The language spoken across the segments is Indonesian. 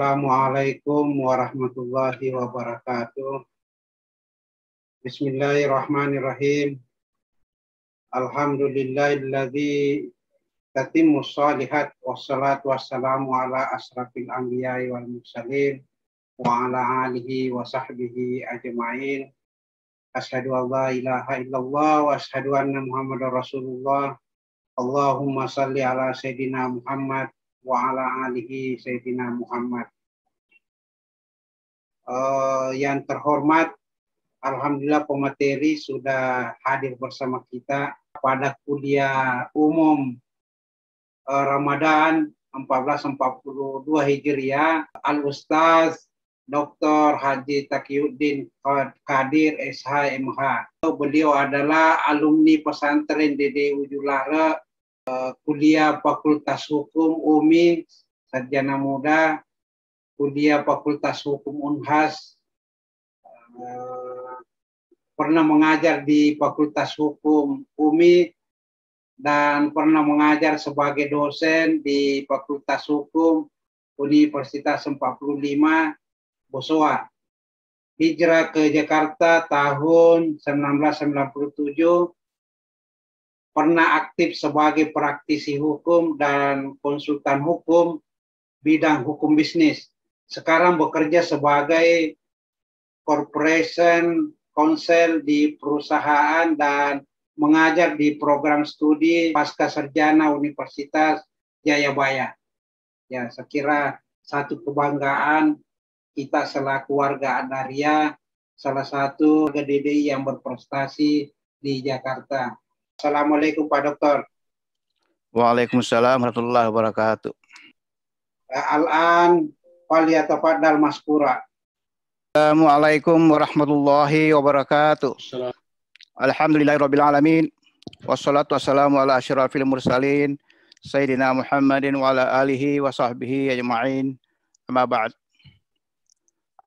Assalamualaikum warahmatullahi wabarakatuh. Bismillahirrahmanirrahim. Alhamdulillahilladzi tatimmus shalihat wassalatu wassalamu ala asrafil anbiya'i wal mursalin wa ala alihi wa sahbihi ajma'in. Asyhadu an la ilaha illallah wa asyhadu anna Muhammadar Rasulullah. Allahumma salli ala sayyidina Muhammad wa ala alihi sayyidina Muhammad. Yang terhormat, alhamdulillah pemateri sudah hadir bersama kita pada kuliah umum Ramadan 1442 Hijriah. Al-Ustaz Dr. Haji Taqiyuddin Qadir SH MH. Beliau adalah alumni pesantren Dede Ujulara, kuliah Fakultas Hukum UMI, sarjana muda, kuliah Fakultas Hukum Unhas, pernah mengajar di Fakultas Hukum UMI dan pernah mengajar sebagai dosen di Fakultas Hukum Universitas 45 Bosowa. Hijrah ke Jakarta tahun 1997, pernah aktif sebagai praktisi hukum dan konsultan hukum bidang hukum bisnis. Sekarang bekerja sebagai corporation counsel di perusahaan dan mengajar di program studi pasca sarjana Universitas Jayabaya. Ya, saya kira satu kebanggaan kita selaku warga Adaria, salah satu warga DDI yang berprestasi di Jakarta. Assalamualaikum Pak Dokter. Waalaikumsalam warahmatullahi wabarakatuh. Al-an faliyatafaddal maskura. Assalamualaikum warahmatullahi wabarakatuh. Alhamdulillahirabbil alamin. Wassalatu wassalamu ala asyrafil mursalin sayyidina Muhammadin wa ala alihi wa sahbihi ajma'in. Amma ba'd.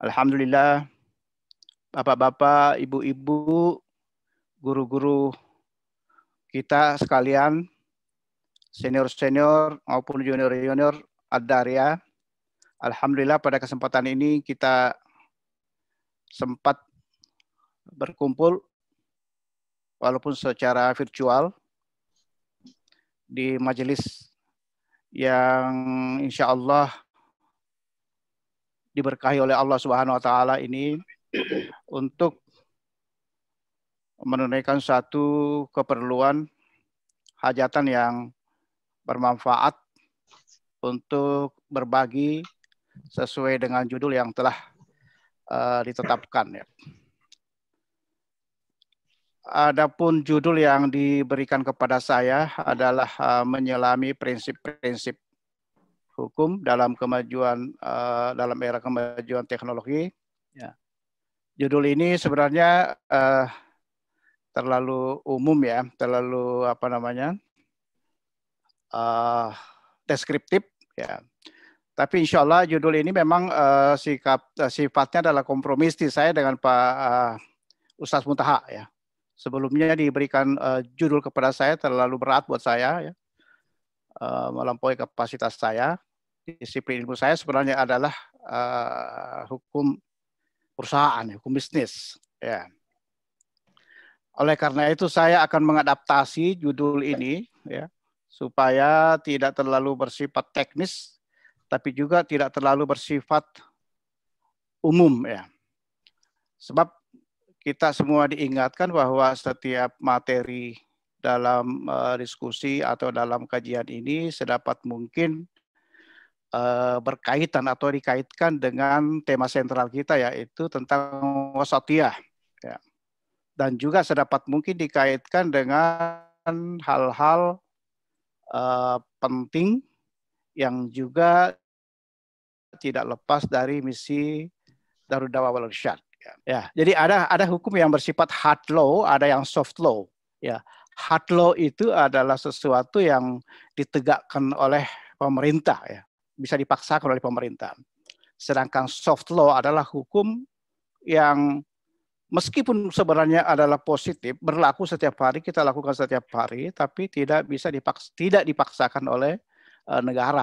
Alhamdulillah, bapak-bapak, ibu-ibu, guru-guru kita sekalian, senior-senior maupun junior-junior Adaria. Alhamdulillah pada kesempatan ini kita sempat berkumpul walaupun secara virtual di majelis yang insya Allah diberkahi oleh Allah Subhanahu wa taala ini untuk menunaikan satu keperluan hajatan yang bermanfaat untuk berbagi sesuai dengan judul yang telah ditetapkan. Ya. Adapun judul yang diberikan kepada saya adalah menyelami prinsip-prinsip hukum dalam kemajuan dalam era kemajuan teknologi. Ya. Judul ini sebenarnya terlalu umum ya, terlalu deskriptif ya. Tapi insya Allah judul ini memang sifatnya adalah kompromisti saya dengan Pak Ustadz Muntaha ya. Sebelumnya diberikan judul kepada saya terlalu berat buat saya ya. Melampaui kapasitas saya. Disiplin ilmu saya sebenarnya adalah hukum perusahaan, hukum bisnis. Ya. Oleh karena itu saya akan mengadaptasi judul ini ya, supaya tidak terlalu bersifat teknis, tapi juga tidak terlalu bersifat umum ya. Sebab kita semua diingatkan bahwa setiap materi dalam diskusi atau dalam kajian ini sedapat mungkin berkaitan atau dikaitkan dengan tema sentral kita yaitu tentang wasatiyah ya. Dan juga sedapat mungkin dikaitkan dengan hal-hal penting yang juga tidak lepas dari misi Darud Dawah wal Irsyad ya. Jadi ada hukum yang bersifat hard law, ada yang soft law ya. Hard law itu adalah sesuatu yang ditegakkan oleh pemerintah ya, bisa dipaksakan oleh pemerintah. Sedangkan soft law adalah hukum yang meskipun sebenarnya adalah positif, berlaku setiap hari, kita lakukan setiap hari, tapi tidak bisa tidak dipaksakan oleh negara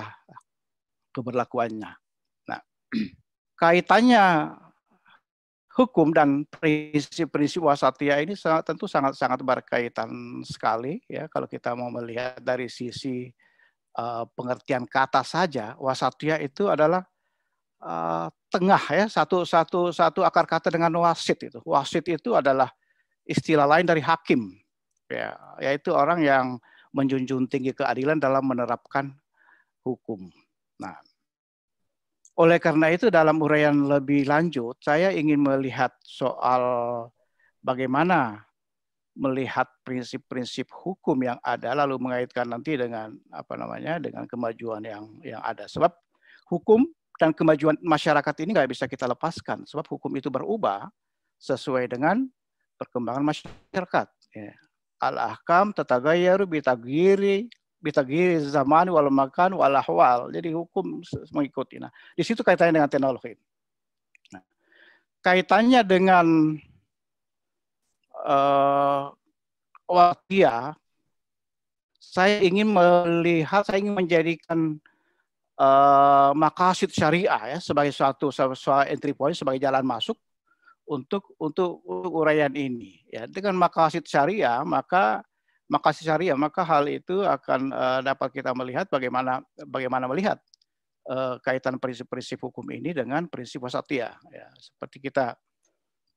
keberlakuannya. Nah, kaitannya hukum dan prinsip-prinsip wasatiyah ini tentu sangat berkaitan sekali ya. Kalau kita mau melihat dari sisi pengertian kata saja, wasatiyah itu adalah tengah ya, satu akar kata dengan wasit itu. Wasit itu adalah istilah lain dari hakim ya, yaitu orang yang menjunjung tinggi keadilan dalam menerapkan hukum. Nah, oleh karena itu dalam uraian lebih lanjut, saya ingin melihat soal bagaimana melihat prinsip-prinsip hukum yang ada, lalu mengaitkan nanti dengan dengan kemajuan yang ada. Sebab hukum dan kemajuan masyarakat ini nggak bisa kita lepaskan, sebab hukum itu berubah sesuai dengan perkembangan masyarakat. Ya. Al-ahkam tatagayyaru bitaghyiri zaman wal makan wal ahwal. Jadi hukum mengikuti. Nah, di situ kaitannya dengan teknologi. Nah, kaitannya dengan wasatiyah, saya ingin menjadikan maqasid syariah ya sebagai suatu entry point, sebagai jalan masuk untuk uraian ini ya. Dengan maqasid syariah maka hal itu akan dapat kita melihat bagaimana melihat kaitan prinsip-prinsip hukum ini dengan prinsip wasatiyah ya. Seperti kita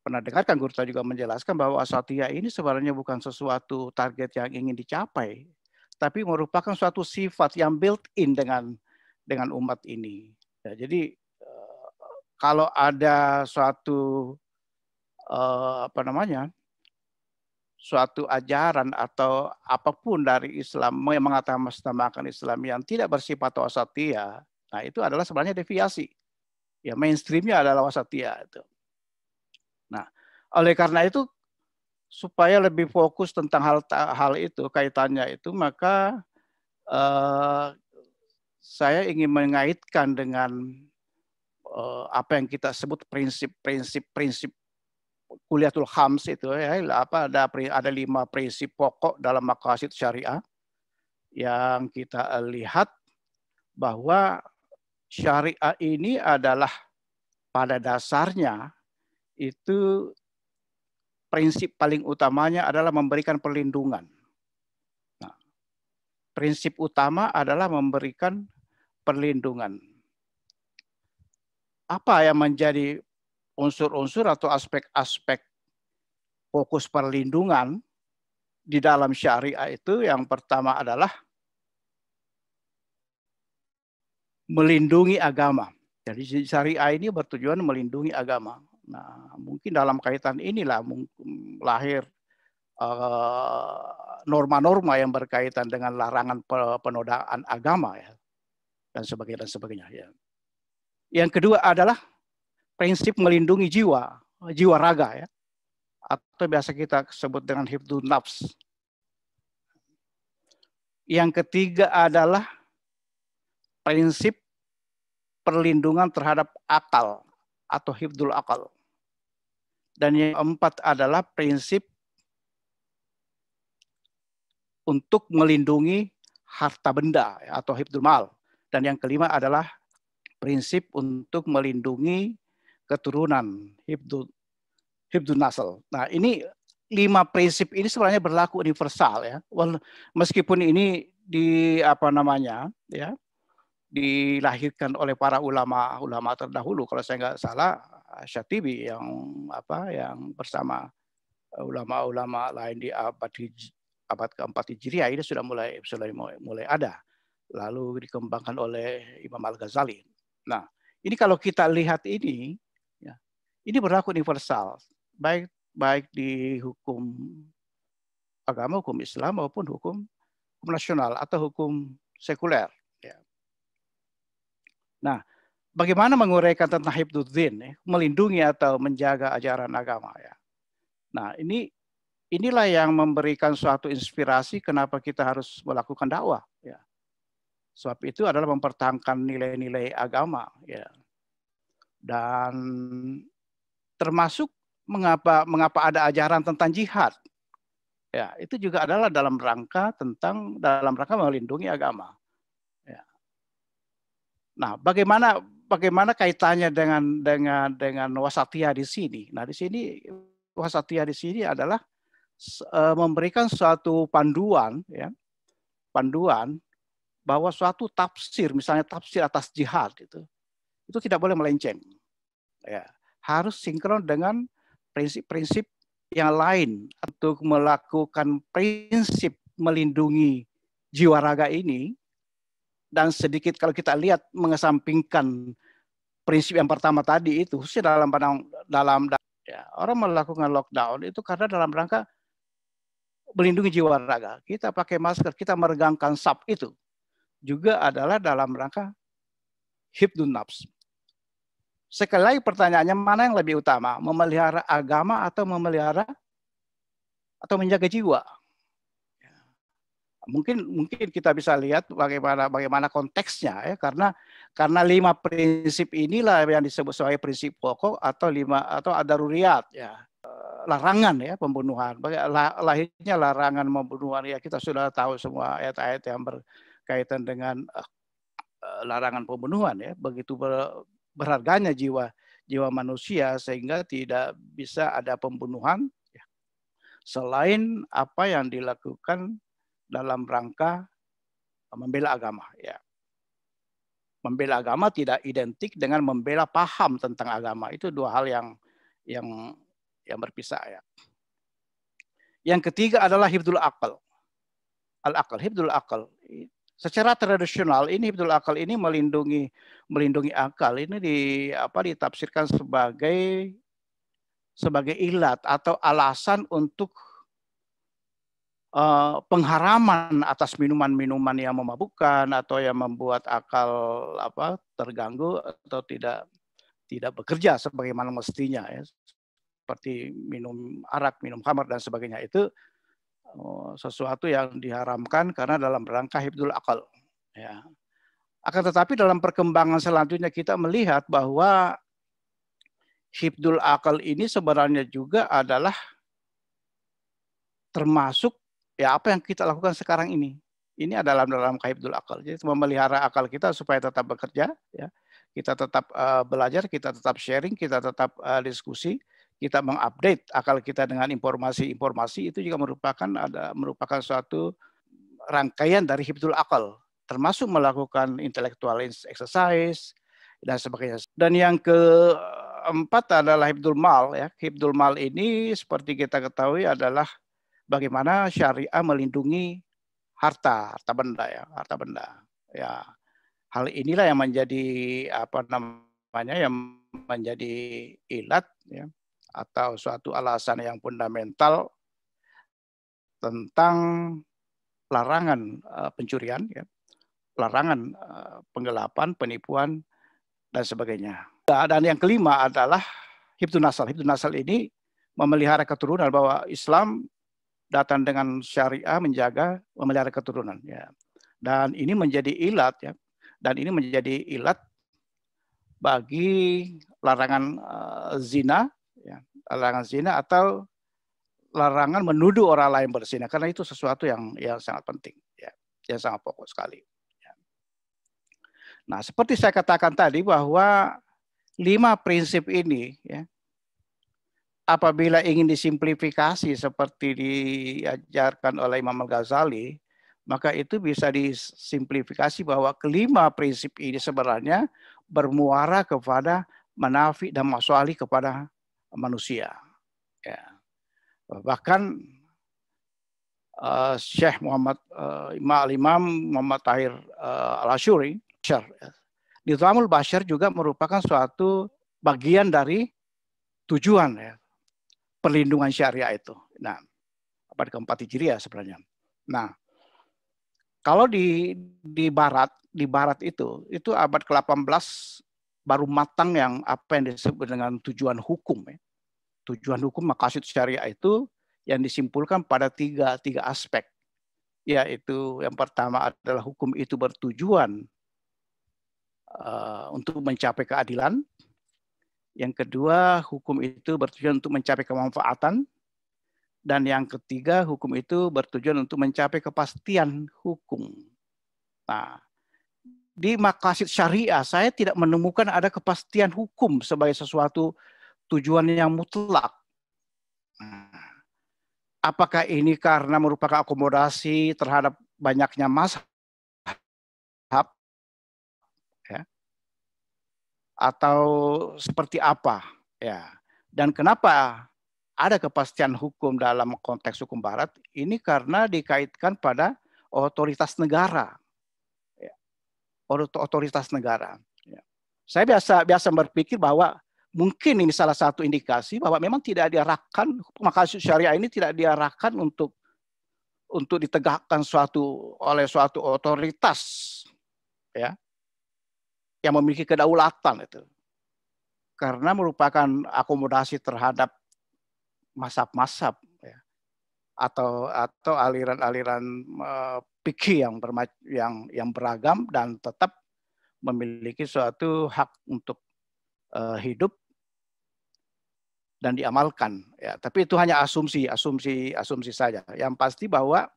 pernah dengarkan, Guru juga menjelaskan bahwa wasatiyah ini sebenarnya bukan sesuatu target yang ingin dicapai, tapi merupakan suatu sifat yang built-in dengan umat ini ya. Jadi kalau ada suatu suatu ajaran atau apapun dari Islam yang mengatasnamakan Islam yang tidak bersifat wasatiyah, nah itu adalah sebenarnya deviasi. Ya, mainstreamnya adalah wasatiyah itu. Nah, oleh karena itu supaya lebih fokus tentang hal itu, kaitannya itu, maka saya ingin mengaitkan dengan apa yang kita sebut prinsip Kuliatul Khams itu ya, ada 5 prinsip pokok dalam maqasid syariah yang kita lihat bahwa syariah ini adalah pada dasarnya itu prinsip paling utamanya adalah memberikan perlindungan. Nah, prinsip utama adalah memberikan perlindungan. Apa yang menjadi unsur-unsur atau aspek-aspek fokus perlindungan di dalam syariah itu? Yang pertama adalah melindungi agama. Jadi syariah ini bertujuan melindungi agama. Nah, mungkin dalam kaitan inilah lahir norma-norma yang berkaitan dengan larangan penodaan agama ya, dan sebagainya ya. Yang kedua adalah prinsip melindungi jiwa raga ya, atau biasa kita sebut dengan hifdzun nafs. Yang ketiga adalah prinsip perlindungan terhadap akal atau hifdzul akal. Dan yang keempat adalah prinsip untuk melindungi harta benda atau hifdzul mal. Dan yang kelima adalah prinsip untuk melindungi keturunan, hifdzun nasl. Nah, ini 5 prinsip ini sebenarnya berlaku universal ya. Meskipun ini dilahirkan oleh para ulama terdahulu. Kalau saya nggak salah, Syatibi yang bersama ulama-ulama lain di abad ke-4 Hijriah ini sudah mulai ada. Lalu dikembangkan oleh Imam Al-Ghazali. Nah, ini kalau kita lihat ini, ya, ini berlaku universal, baik di hukum agama, hukum Islam maupun hukum nasional atau hukum sekuler. Ya. Nah, bagaimana menguraikan tentang hifdzuddin, ya, melindungi atau menjaga ajaran agama ya. Nah, inilah yang memberikan suatu inspirasi kenapa kita harus melakukan dakwah ya. Sebab itu adalah mempertahankan nilai-nilai agama ya. Dan termasuk mengapa ada ajaran tentang jihad. Ya, itu juga adalah dalam rangka melindungi agama. Ya. Nah, bagaimana bagaimana kaitannya dengan wasatiyah di sini? Nah, di sini wasatiyah di sini adalah memberikan suatu panduan, ya, panduan bahwa suatu tafsir, misalnya tafsir atas jihad itu tidak boleh melenceng, ya, harus sinkron dengan prinsip-prinsip yang lain untuk melakukan prinsip melindungi jiwa raga ini. Dan sedikit kalau kita lihat mengesampingkan prinsip yang pertama tadi itu, khususnya dalam ya, orang melakukan lockdown itu karena dalam rangka melindungi jiwa raga. Kita pakai masker, kita meregangkan saf itu juga adalah dalam rangka hifdzun nafs. Sekali lagi pertanyaannya, mana yang lebih utama, memelihara agama atau memelihara atau menjaga jiwa? Mungkin kita bisa lihat bagaimana konteksnya, ya, karena 5 prinsip inilah yang disebut sebagai prinsip pokok atau ad-daruriyat, ya, larangan, ya, pembunuhan. Lahirnya larangan pembunuhan, ya, kita sudah tahu semua ayat-ayat yang berkaitan dengan larangan pembunuhan, ya, begitu berharganya jiwa manusia sehingga tidak bisa ada pembunuhan, ya, selain apa yang dilakukan dalam rangka membela agama, ya. Membela agama tidak identik dengan membela paham tentang agama. Itu dua hal yang berpisah, ya. Yang ketiga adalah hifdzul aql. Al-aql, hifdzul aql. Secara tradisional ini hifdzul aql ini melindungi akal ini ditafsirkan sebagai ilat atau alasan untuk pengharaman atas minuman-minuman yang memabukkan atau yang membuat akal terganggu atau tidak bekerja sebagaimana mestinya, ya. Seperti minum arak, minum khamar dan sebagainya, itu sesuatu yang diharamkan karena dalam rangka hifdzul aql, ya. Akan tetapi dalam perkembangan selanjutnya kita melihat bahwa hifdzul aql ini sebenarnya juga adalah termasuk, ya, apa yang kita lakukan sekarang ini. Ini adalah dalam hifdzul aql. Jadi memelihara akal kita supaya tetap bekerja, ya. Kita tetap belajar, kita tetap sharing, kita tetap diskusi, kita mengupdate akal kita dengan informasi-informasi, itu juga merupakan suatu rangkaian dari hifdzul aql, termasuk melakukan intellectual exercise dan sebagainya. Dan yang keempat adalah hifdzul mal, ya. Hifdzul mal ini seperti kita ketahui adalah bagaimana syariah melindungi harta benda, ya, harta benda. Ya, hal inilah yang menjadi yang menjadi ilat, ya, atau suatu alasan yang fundamental tentang larangan pencurian, ya, larangan penggelapan, penipuan dan sebagainya. Dan yang kelima adalah hifdzun nasl. Hifdzun nasl ini memelihara keturunan, bahwa Islam datang dengan syariah memelihara keturunan, ya. Dan ini menjadi ilat, ya. Dan ini menjadi ilat bagi larangan zina, ya. Larangan zina atau larangan menuduh orang lain berzina, karena itu sesuatu yang sangat penting, ya, yang sangat pokok sekali, ya. Nah, seperti saya katakan tadi bahwa 5 prinsip ini, ya, apabila ingin disimplifikasi seperti diajarkan oleh Imam Al-Ghazali, maka itu bisa disimplifikasi bahwa kelima prinsip ini sebenarnya bermuara kepada manafi dan masalih kepada manusia, ya. Bahkan Syekh Imam Muhammad Tahir Al-Asyuri, Nizamul Bashar juga merupakan suatu bagian dari tujuan, ya, perlindungan syariah itu. Nah, abad keempat Hijriah sebenarnya. Nah, kalau di barat itu abad ke-18 baru matang yang apa yang disebut dengan tujuan hukum, ya. Tujuan hukum maqasid syariah itu yang disimpulkan pada tiga aspek, yaitu yang pertama adalah hukum itu bertujuan untuk mencapai keadilan. Yang kedua, hukum itu bertujuan untuk mencapai kemanfaatan. Dan yang ketiga, hukum itu bertujuan untuk mencapai kepastian hukum. Nah, di maqasid syariah saya tidak menemukan ada kepastian hukum sebagai sesuatu tujuan yang mutlak. Apakah ini karena merupakan akomodasi terhadap banyaknya mazhab, ya, atau seperti apa, ya? Dan kenapa ada kepastian hukum dalam konteks hukum Barat? Ini karena dikaitkan pada otoritas negara, ya. Otoritas negara. Ya. Saya biasa berpikir bahwa mungkin ini salah satu indikasi bahwa memang tidak diarahkan, maqasid syariah ini tidak diarahkan untuk ditegakkan oleh suatu otoritas, ya, yang memiliki kedaulatan itu, karena merupakan akomodasi terhadap mazhab-mazhab, ya, atau aliran-aliran fikih yang beragam dan tetap memiliki suatu hak untuk hidup dan diamalkan, ya. Tapi itu hanya asumsi saja. Yang pasti bahwa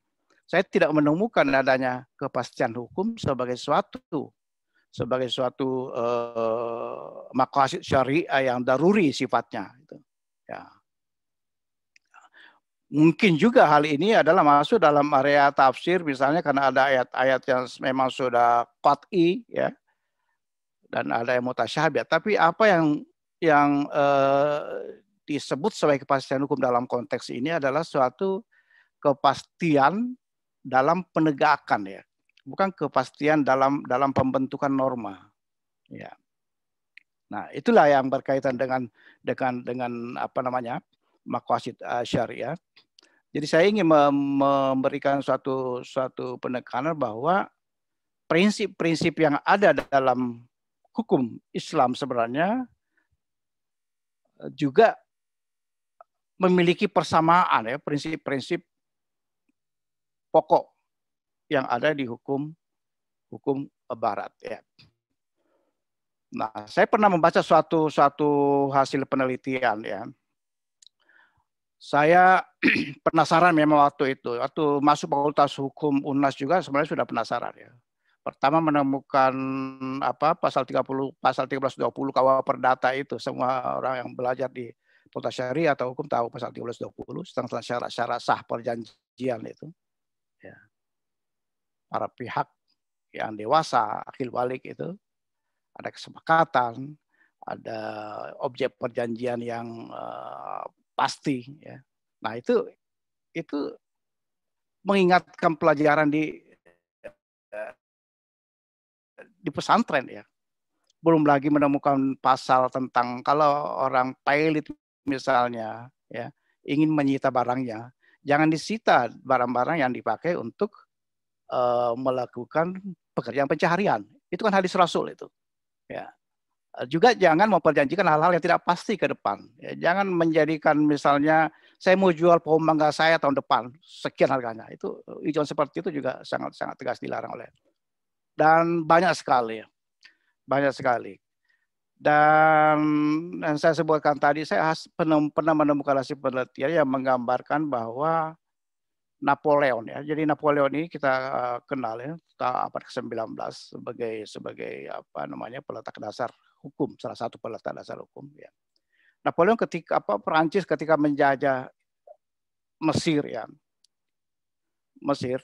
saya tidak menemukan adanya kepastian hukum sebagai suatu maqasid syariah yang daruri sifatnya, gitu. Ya. Mungkin juga hal ini adalah masuk dalam area tafsir, misalnya karena ada ayat-ayat yang memang sudah qat'i, ya, dan ada yang mutasyabihat. Tapi apa yang disebut sebagai kepastian hukum dalam konteks ini adalah suatu kepastian dalam penegakan, ya, bukan kepastian dalam pembentukan norma, ya. Nah, itulah yang berkaitan dengan apa namanya, maqasid syariah. Jadi saya ingin memberikan suatu penekanan bahwa prinsip-prinsip yang ada dalam hukum Islam sebenarnya juga memiliki persamaan, ya, prinsip-prinsip pokok yang ada di hukum Barat, ya. Nah, saya pernah membaca suatu hasil penelitian, ya. Saya penasaran memang waktu masuk Fakultas Hukum UNAS juga sebenarnya sudah penasaran, ya. Pertama menemukan pasal 1320 KUH Perdata itu, semua orang yang belajar di Fakultas Syariah atau hukum tahu pasal 1320 tentang syarat-syarat sah perjanjian itu, ya. Para pihak yang dewasa, akil balik itu, ada kesepakatan, ada objek perjanjian yang pasti, ya. Nah, itu mengingatkan pelajaran di pesantren, ya. Belum lagi menemukan pasal tentang kalau orang pailit misalnya, ya, ingin menyita barangnya, jangan disita barang-barang yang dipakai untuk melakukan pekerjaan pencaharian. Itu kan hadis Rasul itu, ya. Juga jangan memperjanjikan hal-hal yang tidak pasti ke depan, ya. Jangan menjadikan misalnya saya mau jual pohon mangga saya tahun depan sekian harganya. Itu ijon seperti itu juga sangat tegas dilarang oleh. Dan banyak sekali, ya. Banyak sekali. Dan saya sebutkan tadi, saya pernah menemukan hasil penelitian yang menggambarkan bahwa Napoleon, ya. Jadi Napoleon ini kita kenal, ya, abad ke-19 sebagai apa namanya, peletak dasar hukum, salah satu peletak dasar hukum, ya. Napoleon Perancis ketika menjajah Mesir, ya. Mesir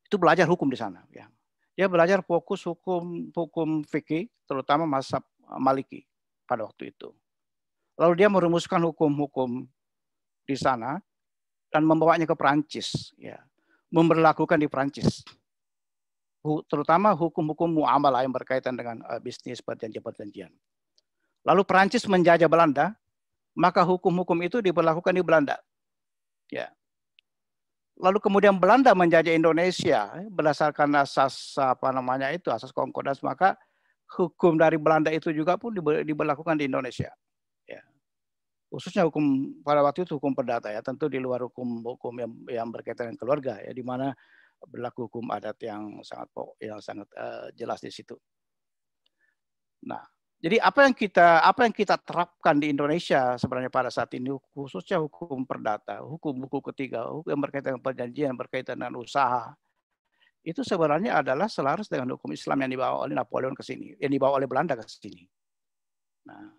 itu belajar hukum di sana, ya. Dia belajar fokus hukum fikih, terutama mazhab Maliki pada waktu itu. Lalu dia merumuskan hukum-hukum di sana dan membawanya ke Perancis, ya, memberlakukan di Perancis, terutama hukum-hukum muamalah yang berkaitan dengan bisnis, perjanjian-perjanjian. Lalu Perancis menjajah Belanda, maka hukum-hukum itu diberlakukan di Belanda, ya. Lalu kemudian Belanda menjajah Indonesia berdasarkan asas asas konkordans, maka hukum dari Belanda itu juga pun diberlakukan di Indonesia, ya. Khususnya hukum pada waktu itu hukum perdata, ya, tentu di luar hukum yang berkaitan dengan keluarga, ya, di mana berlaku hukum adat yang sangat jelas di situ. Nah, jadi apa yang kita terapkan di Indonesia sebenarnya pada saat ini, khususnya hukum perdata, hukum buku ketiga, hukum yang berkaitan dengan perjanjian, berkaitan dengan usaha, itu sebenarnya adalah selaras dengan hukum Islam yang dibawa oleh Napoleon ke sini, yang dibawa oleh Belanda ke sini. Nah,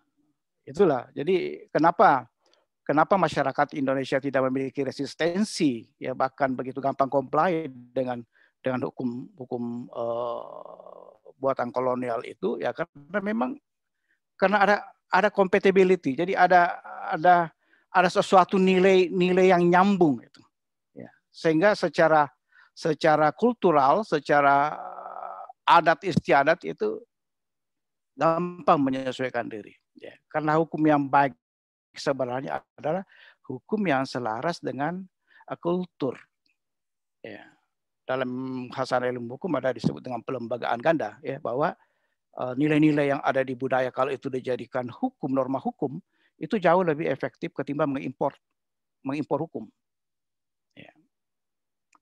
itulah. Jadi kenapa masyarakat Indonesia tidak memiliki resistensi, ya bahkan begitu gampang comply dengan hukum buatan kolonial itu, ya karena memang ada compatibility. Jadi ada sesuatu nilai yang nyambung itu. Ya. Sehingga secara kultural, secara adat istiadat itu gampang menyesuaikan diri. Ya. Karena hukum yang baik sebenarnya adalah hukum yang selaras dengan kultur. Ya. Dalam khasanah ilmu hukum ada disebut dengan pelembagaan ganda, ya, bahwa nilai-nilai yang ada di budaya kalau itu dijadikan hukum, norma hukum, itu jauh lebih efektif ketimbang mengimpor hukum, ya,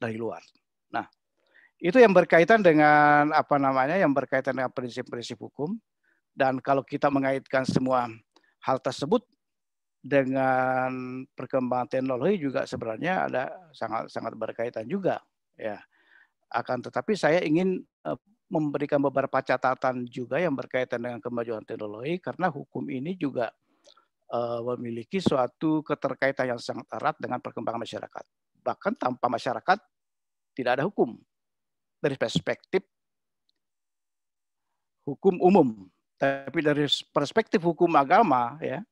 dari luar. Nah, itu yang berkaitan dengan yang berkaitan dengan prinsip-prinsip hukum. Dan kalau kita mengaitkan semua hal tersebut dengan perkembangan teknologi juga sebenarnya ada sangat berkaitan juga, ya. Akan tetapi saya ingin memberikan beberapa catatan juga yang berkaitan dengan kemajuan teknologi, karena hukum ini juga memiliki suatu keterkaitan yang sangat erat dengan perkembangan masyarakat. Bahkan tanpa masyarakat tidak ada hukum dari perspektif hukum umum, tapi dari perspektif hukum agama, ya,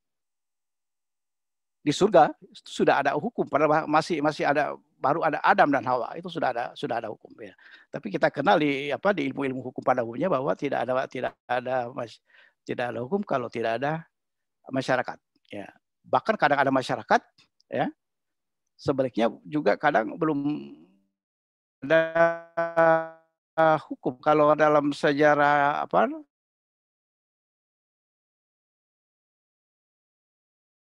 di surga sudah ada hukum, padahal masih ada, baru ada Adam dan Hawa, itu sudah ada hukum, ya. Tapi kita kenal di ilmu hukum pada umumnya bahwa tidak ada hukum kalau tidak ada masyarakat, ya. Bahkan kadang ada masyarakat, ya, sebaliknya juga kadang belum ada hukum. Kalau dalam sejarah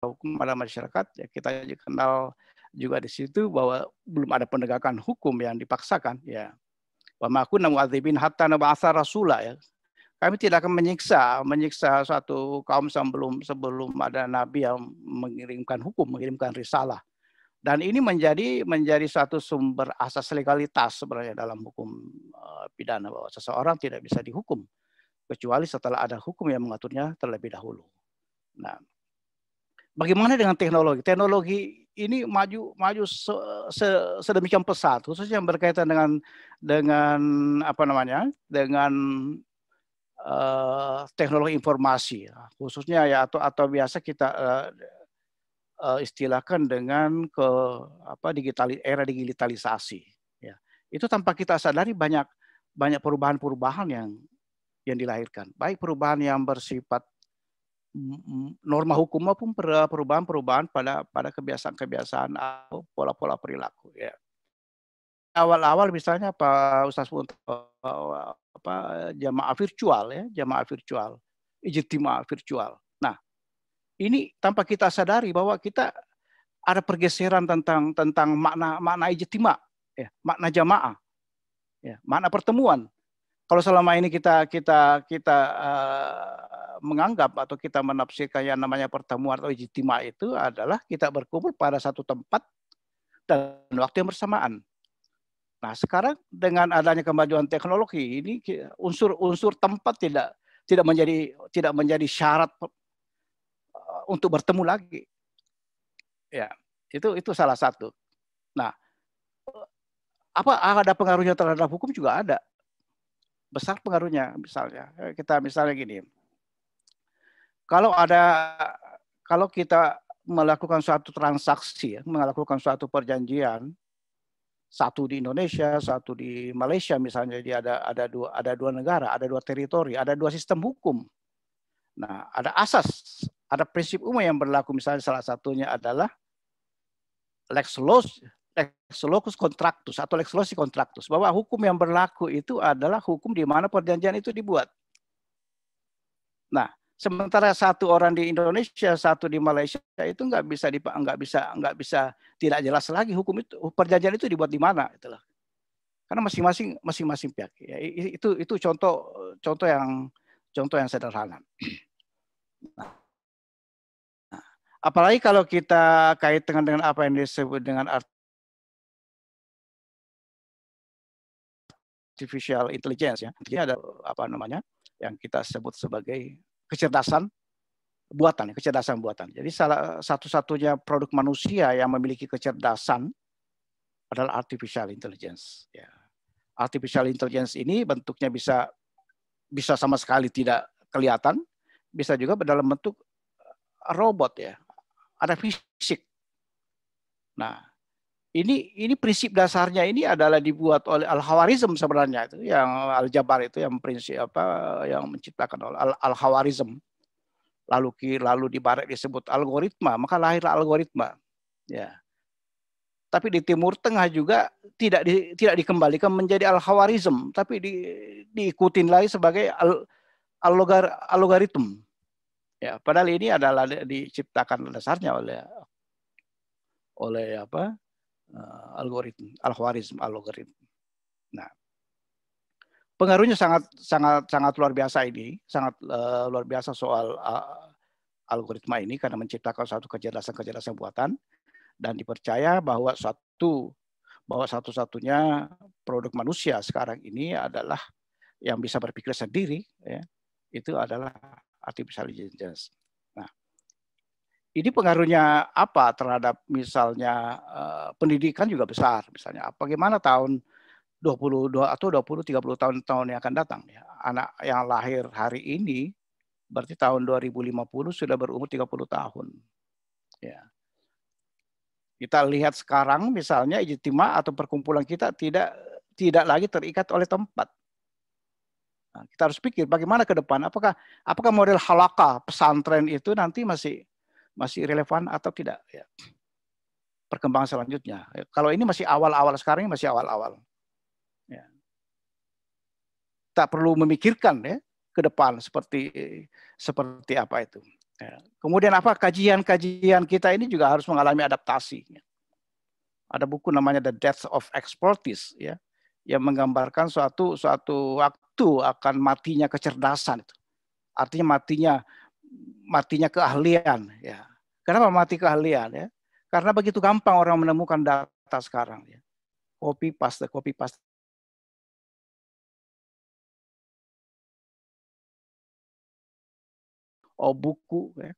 hukum pada masyarakat, ya, kita kenal juga di situ bahwa belum ada penegakan hukum yang dipaksakan, ya. Wa ma kunna mu'adzibin hatta nab'atsa rasula, ya. Kami tidak akan menyiksa suatu kaum sebelum ada nabi yang mengirimkan hukum, mengirimkan risalah. Dan ini menjadi suatu sumber asas legalitas sebenarnya dalam hukum pidana, bahwa seseorang tidak bisa dihukum kecuali setelah ada hukum yang mengaturnya terlebih dahulu. Nah, bagaimana dengan teknologi? Teknologi ini maju sedemikian pesat, khususnya yang berkaitan dengan teknologi informasi, khususnya, ya, atau biasa kita istilahkan dengan era digitalisasi, ya. Itu tanpa kita sadari banyak perubahan-perubahan yang dilahirkan, baik perubahan yang bersifat norma hukum maupun perubahan pada kebiasaan atau pola-pola perilaku, ya. Awal-awal misalnya Pak Ustaz jamaah virtual, ijtima virtual. Nah, ini tanpa kita sadari bahwa kita ada pergeseran tentang makna ijtima, ya, makna jamaah, ya, makna pertemuan. Kalau selama ini kita menganggap atau kita menafsirkan yang namanya pertemuan atau ijtima itu adalah kita berkumpul pada satu tempat dan waktu yang bersamaan. Nah, sekarang dengan adanya kemajuan teknologi ini, unsur tempat tidak menjadi syarat untuk bertemu lagi. Ya, itu salah satu. Nah, ada pengaruhnya terhadap hukum juga ada. Besar pengaruhnya, misalnya gini. Kalau kita melakukan suatu transaksi, melakukan suatu perjanjian, satu di Indonesia, satu di Malaysia misalnya, jadi ada dua negara, ada dua teritori, ada dua sistem hukum. Nah, ada asas, ada prinsip umum yang berlaku, misalnya salah satunya adalah lex locus contractus atau lex loci contractus, bahwa hukum yang berlaku itu adalah hukum di mana perjanjian itu dibuat. Nah, sementara satu orang di Indonesia, satu di Malaysia, itu nggak bisa tidak jelas lagi hukum itu, perjanjian itu dibuat di mana, itulah. Karena masing-masing pihak. Ya, itu contoh yang sederhana. Nah, apalagi kalau kita kait dengan apa yang disebut dengan artificial intelligence ya. Ini ada apa namanya yang kita sebut sebagai kecerdasan buatan, kecerdasan buatan. Jadi salah satu-satunya produk manusia yang memiliki kecerdasan adalah artificial intelligence. Ya. Artificial intelligence ini bentuknya bisa sama sekali tidak kelihatan, bisa juga dalam bentuk robot ya. Ada fisik. Nah, ini prinsip dasarnya ini adalah dibuat oleh Al-Khawarizm sebenarnya itu, yang Al-Jabar itu yang prinsip yang menciptakan oleh Al-Khawarizm. Lalu di barat disebut algoritma, maka lahirlah algoritma. Ya. Tapi di Timur Tengah juga tidak dikembalikan menjadi Al-Khawarizm, tapi diikutin lagi sebagai algoritma. Ya, padahal ini adalah diciptakan dasarnya oleh apa? Algoritma, Al-Khawarizm algoritma. Nah, pengaruhnya sangat luar biasa ini, sangat luar biasa soal algoritma ini karena menciptakan suatu kecerdasan buatan dan dipercaya bahwa satu-satunya produk manusia sekarang ini adalah yang bisa berpikir sendiri, ya, itu adalah artificial intelligence. Nah, ini pengaruhnya apa terhadap misalnya pendidikan juga besar, misalnya bagaimana tahun 20 atau 20-30 tahun yang akan datang ya. Anak yang lahir hari ini berarti tahun 2050 sudah berumur 30 tahun. Ya. Kita lihat sekarang misalnya ijtima atau perkumpulan kita tidak lagi terikat oleh tempat. Nah, kita harus pikir bagaimana ke depan, apakah model halaqah pesantren itu nanti masih relevan atau tidak ya. Perkembangan selanjutnya. Kalau ini masih awal-awal, sekarang ini masih awal-awal. Ya. Tak perlu memikirkan ya ke depan seperti apa itu. Ya. Kemudian apa kajian-kajian kita ini juga harus mengalami adaptasi. Ya. Ada buku namanya The Death of Expertise ya, yang menggambarkan suatu waktu akan matinya kecerdasan itu. Artinya matinya keahlian ya. Kenapa mati keahlian ya? Karena begitu gampang orang menemukan data sekarang ya. Copy paste. Buku ya.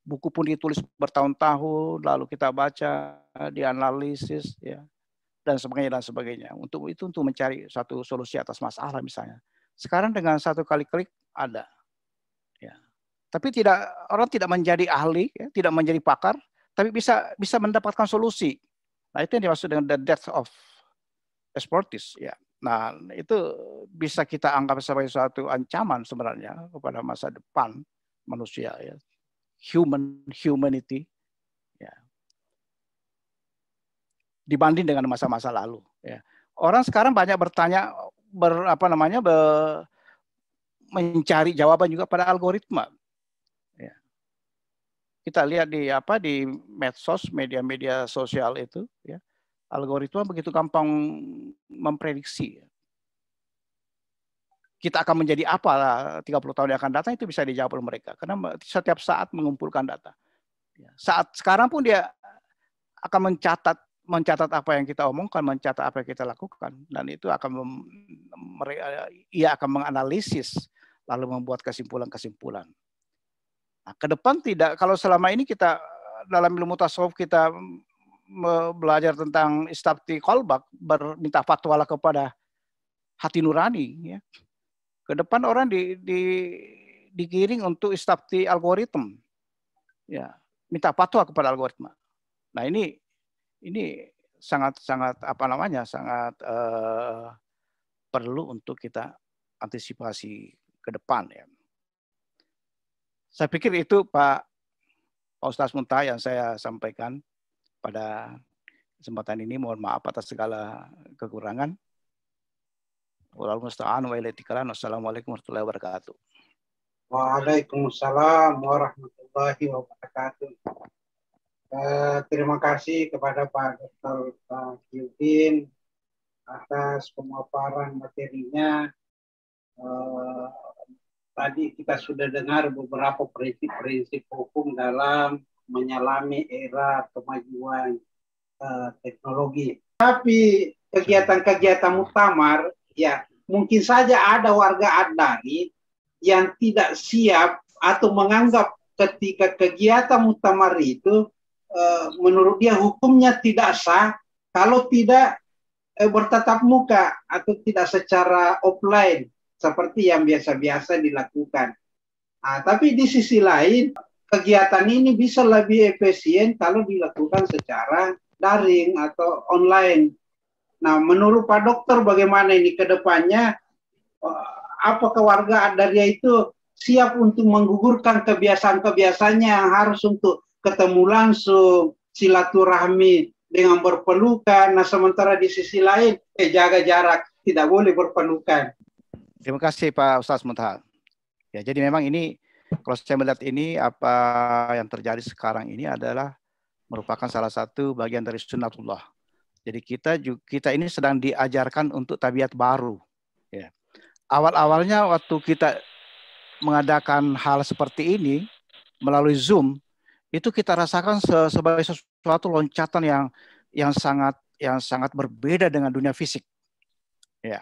Buku pun ditulis bertahun-tahun, lalu kita baca, dianalisis ya, dan sebagainya. Untuk mencari satu solusi atas masalah misalnya. Sekarang dengan satu kali klik ada. Ya. Tapi orang tidak menjadi ahli, ya, tidak menjadi pakar, tapi bisa mendapatkan solusi. Nah, itu yang dimaksud dengan the death of expertise ya. Nah, itu bisa kita anggap sebagai suatu ancaman sebenarnya kepada masa depan manusia ya. Humanity ya. Dibanding dengan masa-masa lalu ya. Orang sekarang banyak bertanya mencari jawaban juga pada algoritma. Ya. Kita lihat di medsos, media sosial itu ya. Algoritma begitu gampang memprediksi. Ya. Kita akan menjadi apa 30 tahun yang akan datang itu bisa dijawab oleh mereka karena setiap saat mengumpulkan data. Ya. Saat sekarang pun dia akan mencatat apa yang kita omongkan, mencatat apa yang kita lakukan, dan itu ia akan menganalisis lalu membuat kesimpulan-kesimpulan. Nah, ke depan tidak, kalau selama ini kita dalam ilmu tasawuf kita belajar tentang istabti qalbak, minta fatwa kepada hati nurani ya. Ke depan orang digiring untuk istabti algoritma. Ya, minta fatwa kepada algoritma. Nah, ini sangat perlu untuk kita antisipasi ke depan ya. Saya pikir itu Pak Ustaz Muntaha yang saya sampaikan pada kesempatan ini. Mohon maaf atas segala kekurangan. Wassalamualaikum warahmatullahi wabarakatuh. Waalaikumsalam warahmatullahi wabarakatuh. Terima kasih kepada Pak Dr. Taqiyuddin atas pemaparan materinya. Tadi kita sudah dengar beberapa prinsip-prinsip hukum dalam menyelami era kemajuan teknologi. Tapi kegiatan-kegiatan muktamar ya mungkin saja ada warga Adari yang tidak siap atau menganggap ketika kegiatan muktamar itu menurut dia hukumnya tidak sah kalau tidak bertatap muka atau tidak secara offline seperti yang biasa-biasa dilakukan. Tapi di sisi lain kegiatan ini bisa lebih efisien kalau dilakukan secara daring atau online. Nah, menurut Pak Dokter bagaimana ini ke depannya? Apakah warga Adaria itu siap untuk menggugurkan kebiasaan-kebiasaannya yang harus untuk ketemu langsung, silaturahmi dengan berpelukan. Nah, sementara di sisi lain, jaga jarak, tidak boleh berpelukan. Terima kasih Pak Ustaz Muntaha. Ya, jadi memang ini, kalau saya melihat ini, apa yang terjadi sekarang ini adalah merupakan salah satu bagian dari sunnatullah. Jadi kita ini sedang diajarkan untuk tabiat baru. Ya. Awal-awalnya waktu kita mengadakan hal seperti ini melalui Zoom, itu kita rasakan sebagai sesuatu loncatan yang sangat berbeda dengan dunia fisik, ya,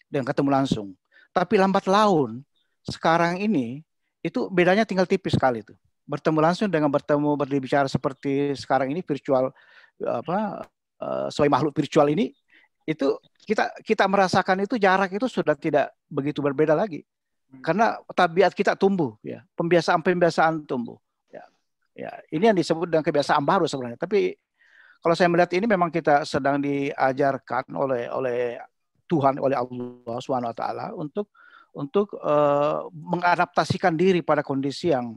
dengan ketemu langsung. Tapi lambat laun sekarang ini itu bedanya tinggal tipis sekali itu. Bertemu langsung dengan berbicara seperti sekarang ini virtual sebagai makhluk virtual ini, itu kita merasakan itu jarak itu sudah tidak begitu berbeda lagi. Karena tabiat kita tumbuh, ya, pembiasaan tumbuh. Ya, ini yang disebut dengan kebiasaan baru sebenarnya. Tapi kalau saya melihat ini memang kita sedang diajarkan oleh Tuhan, oleh Allah SWT untuk mengadaptasikan diri pada kondisi yang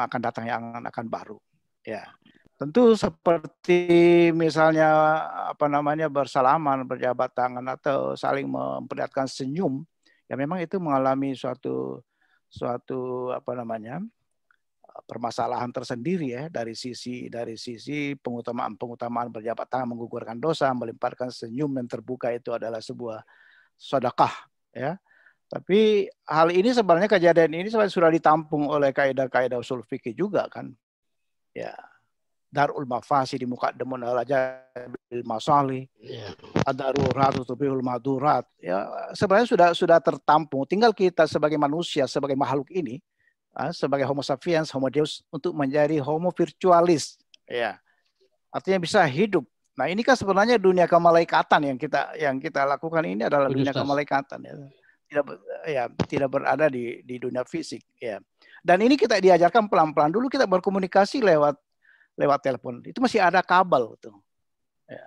akan datang, yang akan baru. Ya, tentu seperti misalnya bersalaman, berjabat tangan atau saling memperlihatkan senyum, ya memang itu mengalami suatu permasalahan tersendiri ya dari sisi pengutamaan berjabat tangan, menggugurkan dosa, melimpahkan senyum yang terbuka itu adalah sebuah sedekah, ya. Tapi hal ini sebenarnya, kejadian ini sebenarnya sudah ditampung oleh kaidah-kaidah usul fikih juga kan. Ya. Darul mafasi di muka demun alajabil masali, ad-daruratu tubihul madurat. Ya, sebenarnya sudah tertampung. Tinggal kita sebagai manusia, sebagai makhluk ini, sebagai homo sapiens, homo deus, untuk menjadi homo virtualis. Ya. Artinya bisa hidup. Nah, ini kan sebenarnya dunia kemalaikatan yang kita lakukan ini adalah dunia kemalaikatan, ya. Tidak berada di dunia fisik, ya. Dan ini kita diajarkan pelan-pelan. Dulu kita berkomunikasi lewat telepon, itu masih ada kabel tuh. Ya.